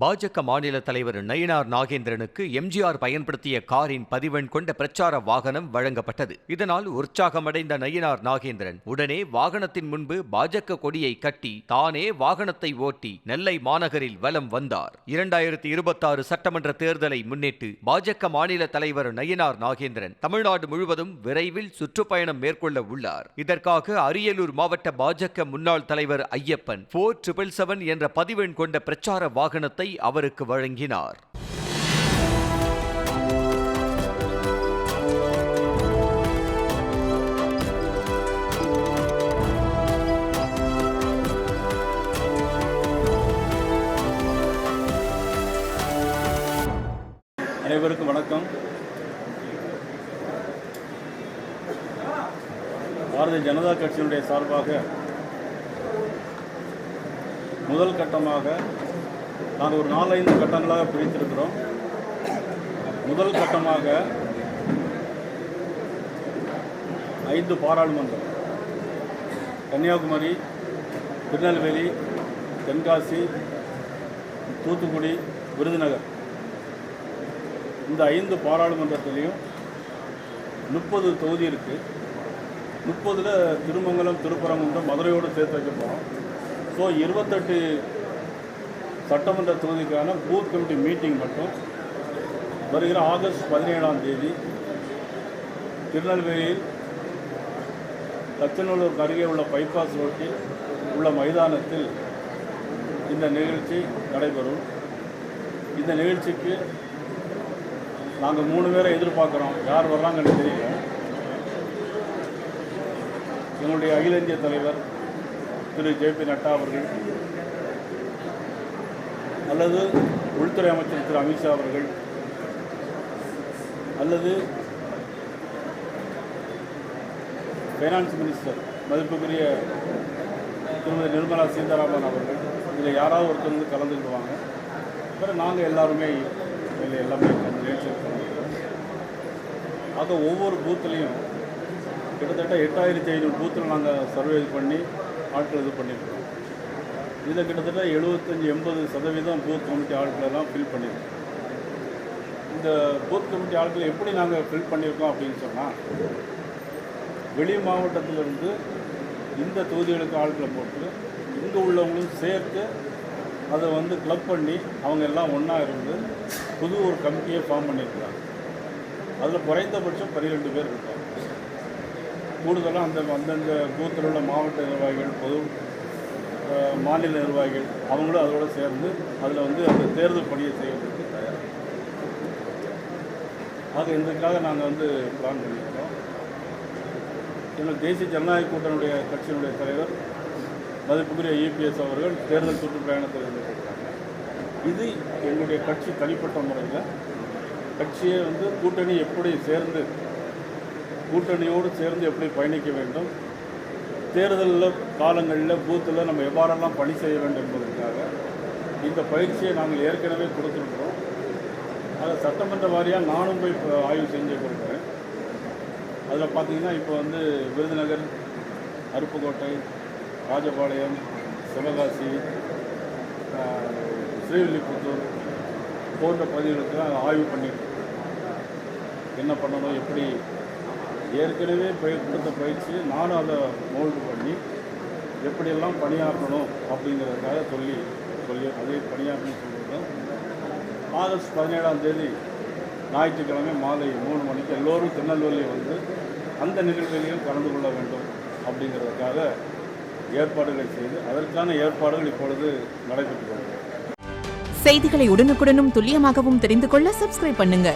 பாஜக மாநில தலைவர் நயினார் நாகேந்திரனுக்கு எம்ஜிஆர் பயன்படுத்திய காரின் பதிவெண் கொண்ட பிரச்சார வாகனம் வழங்கப்பட்டது. இதனால் உற்சாகமடைந்த நயினார் நாகேந்திரன் உடனே வாகனத்தின் முன்பு பாஜக கொடியை கட்டி தானே வாகனத்தை ஓட்டி நெல்லை மாநகரில் வலம் வந்தார். 2026 சட்டமன்ற தேர்தலை முன்னிட்டு பாஜக மாநில தலைவர் நயினார் நாகேந்திரன் தமிழ்நாடு முழுவதும் விரைவில் சுற்றுப்பயணம் மேற்கொள்ள உள்ளார். இதற்காக அரியலூர் மாவட்ட பாஜக முன்னாள் தலைவர் ஐயப்பன் 4777 என்ற பதிவெண் கொண்ட பிரச்சார வாகனத்தை அவருக்கு வழங்கினார். அனைவருக்கும் வணக்கம். பாரதிய ஜனதா கட்சியினுடைய சார்பாக முதல் கட்டமாக நாங்கள் ஒரு 4-5 கட்டங்களாக பிரித்திருக்கிறோம். முதல் கட்டமாக 5 பாராளுமன்றம், கன்னியாகுமரி, திருநெல்வேலி, தென்காசி, தூத்துக்குடி, விருதுநகர், இந்த 5 பாராளுமன்றத்திலையும் 30 தொகுதி இருக்குது. 30ல் திருமங்கலம், திருப்பரங்குன்றம், மதுரையோடு சேர்த்து வைக்க போகிறோம். ஸோ 28 சட்டமன்ற தொகுதிக்கான பூத் கமிட்டி மீட்டிங் மட்டும் வருகிற ஆகஸ்ட் 17ஆம் தேதி திருநெல்வேலியில் தச்சநல்லூருக்கு அருகே உள்ள பைபாஸ் ரோட்டில் உள்ள மைதானத்தில் இந்த நிகழ்ச்சி நடைபெறும். இந்த நிகழ்ச்சிக்கு நாங்கள் 3 பேரை எதிர்பார்க்குறோம். யார் வர்றாங்கன்னு தெரியல. எங்களுடைய அகில இந்திய தலைவர் திரு ஜே.பி. நட்டா அவர்கள், அல்லது உள்துறை அமைச்சர் திரு அமித்ஷா அவர்கள், அல்லது ஃபைனான்ஸ் மினிஸ்டர் மதிப்புக்குரிய திருமதி நிர்மலா சீதாராமன் அவர்கள், இதில் யாராவது ஒருத்தர் வந்து கலந்துக்குவாங்க. அப்புறம் நாங்கள் எல்லாருமே எல்லாமே நிகழ்ச்சியில் கலந்துக்கிறோம். ஆக ஒவ்வொரு பூத்துலேயும் கிட்டத்தட்ட 8500 பூத்தில் நாங்கள் சர்வே பண்ணி ஆட்கள் இது பண்ணியிருக்கோம். இதில் கிட்டத்தட்ட 75-80% பூத் கமிட்டி ஆட்களெல்லாம் ஃபில் பண்ணியிருக்கோம். இந்த பூத் கமிட்டி ஆட்களை எப்படி நாங்கள் ஃபில் பண்ணியிருக்கோம் அப்படின்னு சொன்னால், வெளி மாவட்டத்திலிருந்து இந்த தொகுதிகளுக்கு ஆட்களை போட்டு இங்கே உள்ளவங்களும் சேர்த்து அதை வந்து கிளப் பண்ணி அவங்க எல்லாம் ஒன்றா இருந்து புது ஒரு கமிட்டியை ஃபார்ம் பண்ணியிருக்கிறாங்க. அதில் குறைந்தபட்சம் 12 பேர் இருக்காங்க. கூடுதலாக அந்தந்த பூத்தில் உள்ள மாவட்ட நிர்வாகிகள், பொது மாநில நிர்வாகிகள் அவங்களும் அதோடு சேர்ந்து அதில் வந்து அந்த தேர்தல் பணியை செய்வதற்கு தயார். ஆக இதற்காக நாங்கள் வந்து பிளான் பண்ணியிருக்கோம். எங்கள் தேசிய ஜனநாயக கூட்டணியுடைய கட்சியினுடைய தலைவர் மதிப்புக்குரிய இபிஎஸ் அவர்கள் தேர்தல் சுற்றுப்பயணத்தில் இருந்திருக்கிறாங்க. இது எங்களுடைய கட்சி தனிப்பட்ட முறையில் கட்சியை வந்து கூட்டணியோடு சேர்ந்து எப்படி பயணிக்க வேண்டும், தேர்தலில் காலங்களில் பூத்தில் நம்ம எவ்வாறெல்லாம் பணி செய்ய வேண்டும் என்பதற்காக இந்த பயிற்சியை நாங்கள் ஏற்கனவே கொடுத்துருக்குறோம். அதை சட்டமன்ற வாரியாக நானும் போய் ஆய்வு செஞ்சு கொடுக்குறேன். அதில் பார்த்திங்கன்னா இப்போ வந்து விருதுநகர், அருப்புக்கோட்டை, ராஜபாளையம், சிவகாசி, ஸ்ரீவில்லிபுத்தூர் போன்ற பகுதிகளுக்கு ஆய்வு பண்ணியிருக்கோம். என்ன பண்ணணும், எப்படி ஏற்கனவே கொடுத்த பயிற்சி நானும் அதை மோல்டு பண்ணி எப்படியெல்லாம் பணியாற்றணும் அப்படிங்கிறதுக்காக சொல்லி அதே பணியாற்றணும் சொல்லியிருக்கோம். ஆகஸ்ட் 17ஆம் தேதி ஞாயிற்றுக்கிழமை மாலை 3 மணிக்கு எல்லோரும் திருநெல்வேலி வந்து அந்த நிகழ்வுகளையும் கலந்து கொள்ள வேண்டும் அப்படிங்கிறதுக்காக ஏற்பாடுகளை செய்து அதற்கான ஏற்பாடுகள் இப்பொழுது நடைபெற்று வருகிறது. செய்திகளை உடனுக்குடனும் துல்லியமாகவும் தெரிந்து கொள்ள சப்ஸ்கிரைப் பண்ணுங்க.